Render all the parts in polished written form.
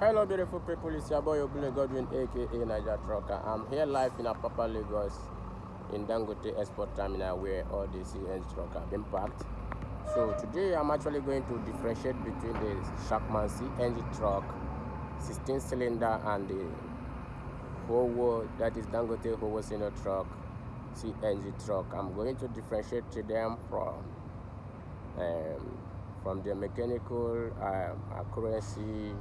Hello beautiful people, it's your boy Obule Godwin aka Niger Trucker. I'm here live in Apapa, Lagos in Dangote Export Terminal where all the CNG trucks have been parked. So today I'm actually going to differentiate between the Shackman CNG truck 16 cylinder and the Howo, that is Dangote Howo Senior truck CNG truck. I'm going to differentiate them from their mechanical accuracy,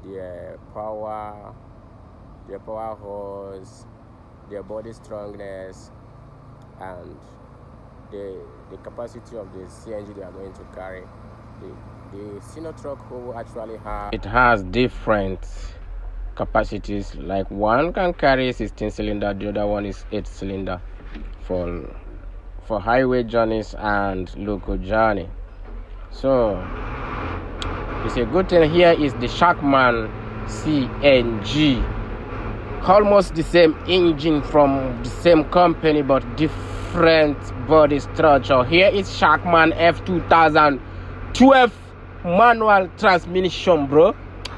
their power horse, their body strongness, and the capacity of the CNG they are going to carry. The senior truck who actually has different capacities. Like one can carry 16 cylinder, the other one is 8 cylinder for highway journeys and local journey. So it's a good thing here is the Shackman CNG, almost the same engine from the same company but different body structure. Here is Shackman F2012 manual transmission, bro.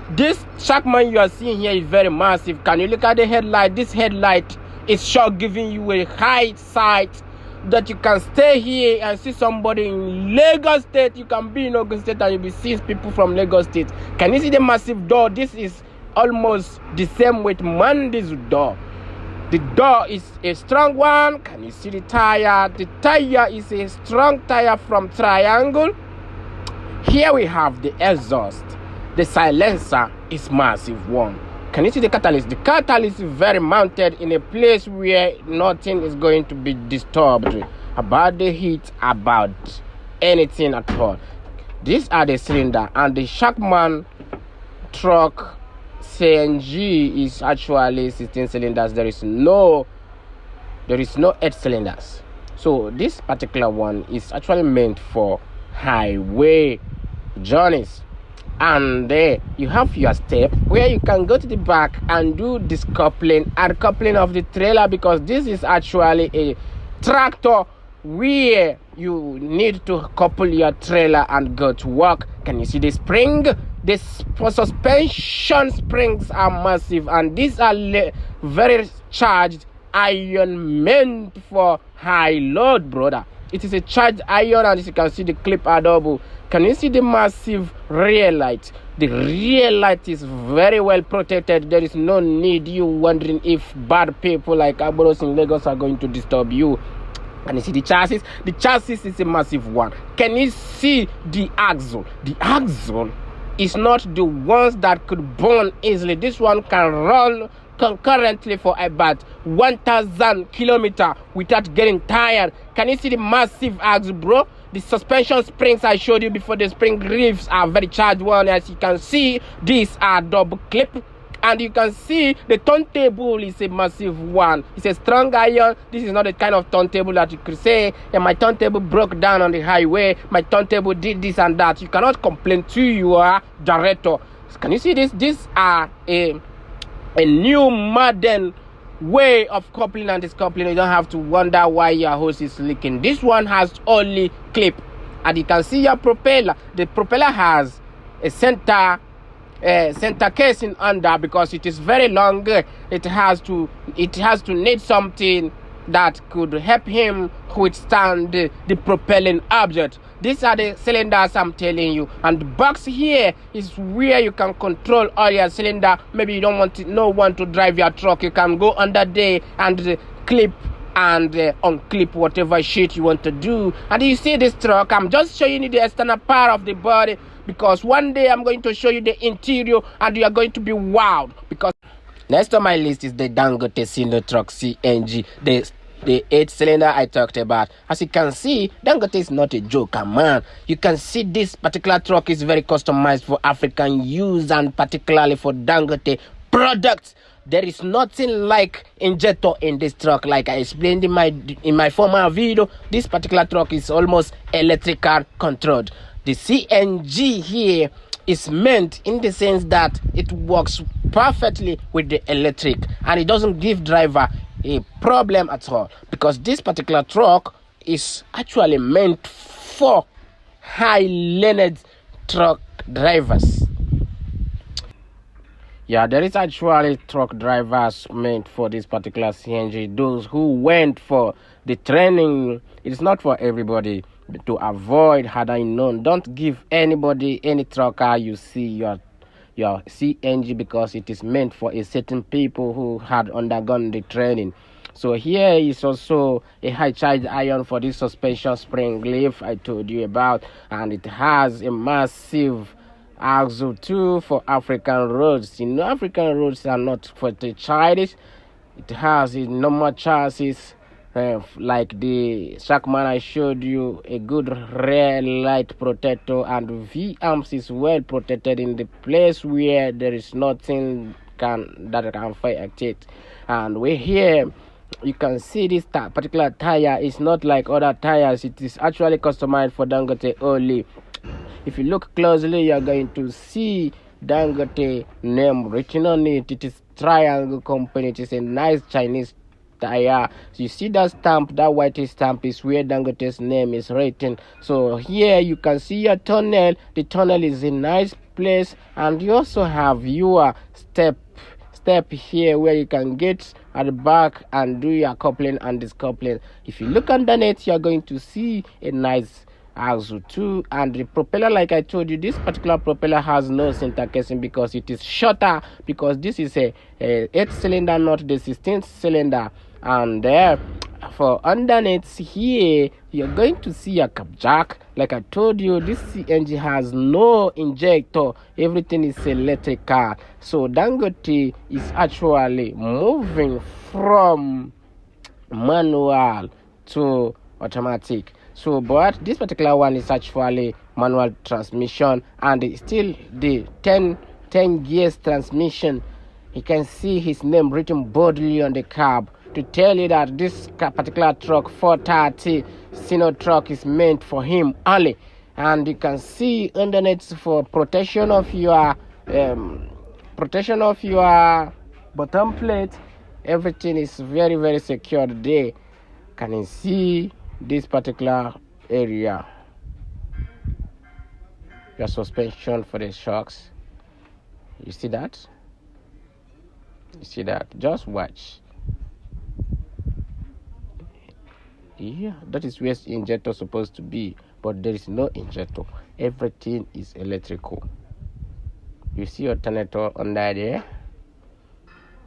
This Shackman you are seeing here is very massive. Can you look at the headlight? This headlight is sure giving you a high sight that you can stay here and see somebody in Lagos State. You can be in Ogun State and you'll be seeing people from Lagos State. Can you see the massive door? This is almost the same with Mandy's door. The door is a strong one. Can you see the tire? The tire is a strong tire from Triangle. Here we have the exhaust. The silencer is massive one. Can you see the catalyst? The catalyst is very mounted in a place where nothing is going to be disturbed about the heat, about anything at all. These are the cylinder, and the Shackman truck CNG is actually 16 cylinders. There is no 8 cylinders. So this particular one is actually meant for highway journeys. And there you have your step where you can go to the back and do this coupling and coupling of the trailer, because this is actually a tractor where you need to couple your trailer and go to work. Can you see the spring? The suspension springs are massive, and these are very charged iron meant for high load, brother. It is a charged iron, and as you can see, the clip are double. Can you see the massive rear light? The rear light is very well protected. There is no need you wondering if bad people like Aboros in Lagos are going to disturb you. Can you see the chassis? The chassis is a massive one. Can you see the axle? The axle is not the ones that could burn easily. This one can run concurrently for about 1,000 kilometers without getting tired. Can you see the massive axle, bro? The suspension springs I showed you before, the spring ribs are very charged one. As you can see, these are double clip, and you can see the turntable is a massive one. It's a strong iron. This is not the kind of turntable that you could say, yeah, my turntable broke down on the highway, my turntable did this and that. You cannot complain to your director. Can you see this? These are a new modern way of coupling and discoupling. You don't have to wonder why your hose is leaking. This one has only clip, and you can see your propeller. The propeller has a center casing under, because it is very long. It has to need something that could help him withstand the propelling object. These are the cylinders I'm telling you, and the box here is where you can control all your cylinder. Maybe you don't want no one to drive your truck. You can go under there and clip and unclip whatever shit you want to do. And you see this truck, I'm just showing you the external part of the body, because one day I'm going to show you the interior and you are going to be wowed. Because next on my list is the Dangote Senior truck CNG, the 8 cylinder I talked about. As you can see, Dangote is not a joker, man. You can see this particular truck is very customized for African use, and particularly for Dangote products. There is nothing like injector in this truck. Like I explained in my former video, this particular truck is almost electrical controlled. The CNG here is meant in the sense that it works perfectly with the electric, and it doesn't give driver a problem at all, because this particular truck is actually meant for high-learned truck drivers. Yeah, there is actually truck drivers meant for this particular CNG. Those who went for the training, it's not for everybody. To avoid had I known, don't give anybody any trucker you see your CNG because it is meant for a certain people who had undergone the training. So here is also a high charge iron for this suspension spring leaf I told you about, and it has a massive axle too for African roads. You know, African roads are not for the childish. It has a normal chassis, like the Shackman I showed you, a good rear light protector, and V arms is well protected in the place where there is nothing that can affect it. And we here you can see this particular tire is not like other tires. It is actually customized for Dangote only. If you look closely, you're going to see Dangote name written on it. It is Triangle Company. It is a nice Chinese tire. So you see that stamp, that white stamp is where Dangote's name is written. So here you can see your tunnel. The tunnel is a nice place, and you also have your step here where you can get at the back and do your coupling and discoupling. If you look underneath, you're going to see a nice axle too, and the propeller, like I told you, this particular propeller has no center casing because it is shorter, because this is a 8-cylinder, not the 16th cylinder. And there for underneath here, you're going to see a cap jack. Like I told you, this CNG has no injector, everything is electrical. So Dangote is actually moving from manual to automatic. So but this particular one is actually manual transmission, and it's still the 10 gears transmission. You can see his name written boldly on the cab to tell you that this particular truck 430 Sino truck is meant for him only. And you can see underneath for protection of your bottom plate, everything is very, very secured there. Can you see this particular area? Your suspension for the shocks. You see that? You see that? Just watch. Yeah, that is where the injector is supposed to be, but there is no injector. Everything is electrical. You see alternator under there?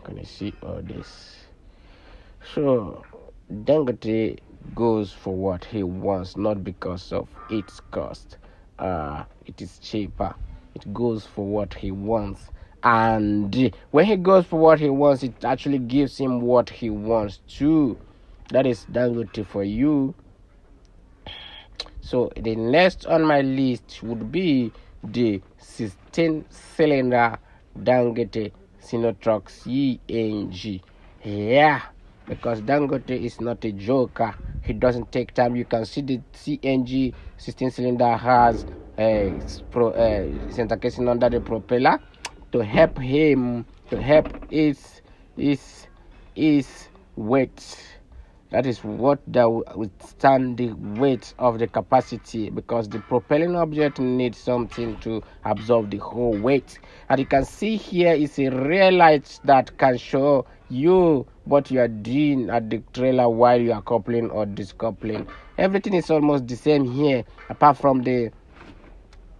Can you see all this? So Dangote goes for what he wants, not because of its cost. It is cheaper. It goes for what he wants, and when he goes for what he wants, it actually gives him what he wants too. That is Dangote for you. So the next on my list would be the 16-cylinder Dangote Sinotruk CNG. Yeah, because Dangote is not a joker. He doesn't take time. You can see the CNG 16-cylinder has center casing under the propeller to help him, to help its weight. That is what that withstand the weight of the capacity, because the propelling object needs something to absorb the whole weight. And you can see here is a rear light that can show you what you are doing at the trailer while you are coupling or discoupling. Everything is almost the same here, apart from the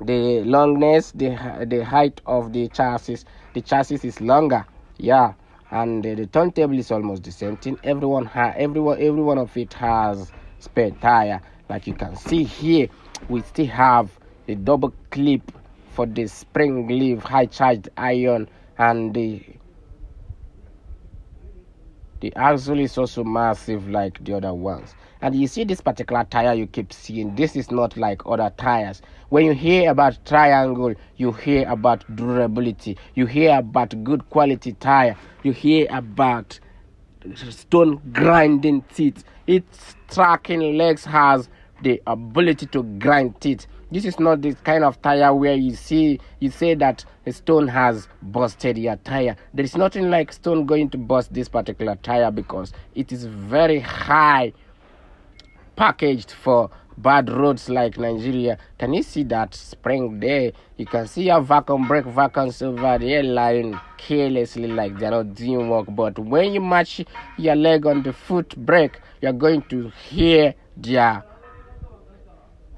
longness, the height of the chassis. The chassis is longer, yeah. And the turntable is almost the same thing. Every one of it has spare tire. Like you can see here, we still have a double clip for the spring leaf high charged iron, and the axle is also massive like the other ones. And you see this particular tire you keep seeing, this is not like other tires. When you hear about Triangle, you hear about durability, you hear about good quality tire, you hear about stone grinding teeth. Its tracking legs has the ability to grind teeth. This is not the kind of tire where you say that a stone has busted your tire. There is nothing like stone going to bust this particular tire, because it is very high packaged for bad roads like Nigeria. Can you see that spring there? You can see a vacuum brake vacuums over there lying carelessly like they're not doing work. But when you match your leg on the foot brake, you're going to hear their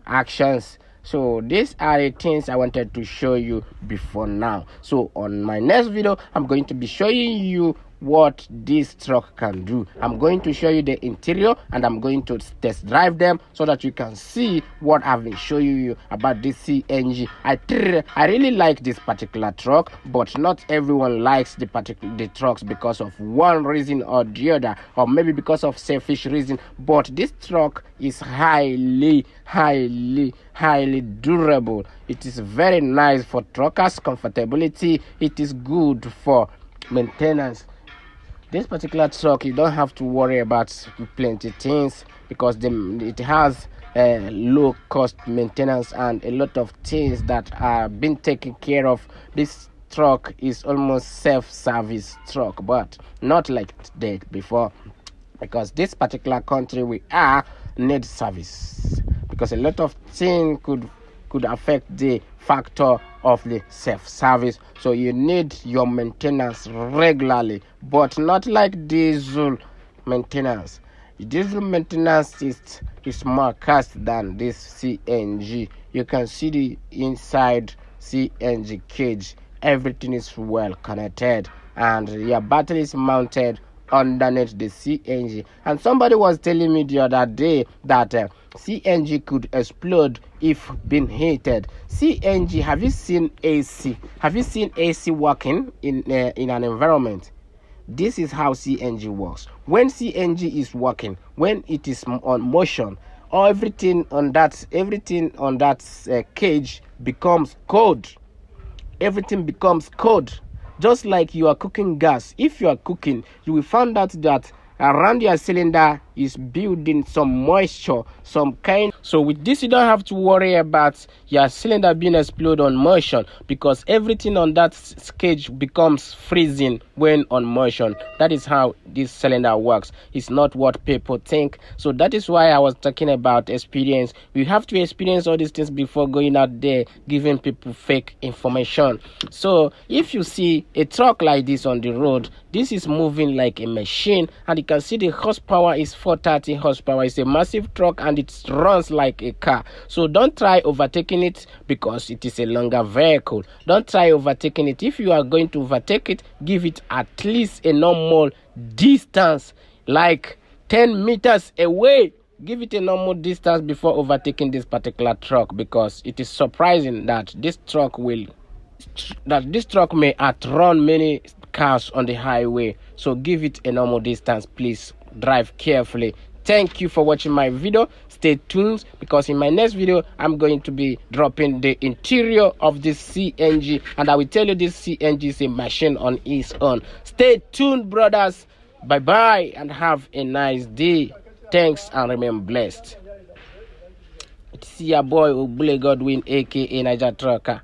actions. So these are the things I wanted to show you before now. So on my next video, I'm going to be showing you what this truck can do. I'm going to show you the interior and I'm going to test drive them so that you can see what I've been showing you about this CNG. I really like this particular truck, but not everyone likes the trucks because of one reason or the other, or maybe because of selfish reason. But this truck is highly durable. It is very nice for truckers' comfortability. It is good for maintenance. This particular truck, you don't have to worry about plenty things because it has low cost maintenance and a lot of things that are being taken care of. This truck is almost self-service truck, but not like that before, because this particular country we are need service, because a lot of things could affect the factor of the self-service. So you need your maintenance regularly, but not like diesel maintenance. Diesel maintenance is more cost than this CNG. You can see the inside CNG cage. Everything is well connected and your battery is mounted underneath the CNG. And somebody was telling me the other day that CNG could explode if being heated. CNG, have you seen AC? Have you seen AC working in an environment? This is how CNG works. When CNG is working, when it is on motion, everything on that cage becomes cold. Everything becomes cold. Just like you are cooking gas. If you are cooking, you will find out that around your cylinder is building some moisture, some kind. So with this, you don't have to worry about your cylinder being exploded on motion, because everything on that cage becomes freezing when on motion. That is how this cylinder works. It's not what people think. So that is why I was talking about experience. We have to experience all these things before going out there giving people fake information. So if you see a truck like this on the road, this is moving like a machine, and you can see the horsepower is 430 horsepower. It's a massive truck and it runs like a car. So don't try overtaking it because it is a longer vehicle. Don't try overtaking it. If you are going to overtake it, give it at least a normal distance, like 10 meters away. Give it a normal distance before overtaking this particular truck, because it is surprising that this truck may outrun many cars on the highway. So give it a normal distance, please. Drive carefully. Thank you for watching my video. Stay tuned, because in my next video I'm going to be dropping the interior of this CNG, and I will tell you this CNG is a machine on its own. Stay tuned, brothers. Bye bye and have a nice day. Thanks and remain blessed. It's your boy Obule Godwin, aka Niger Trucker.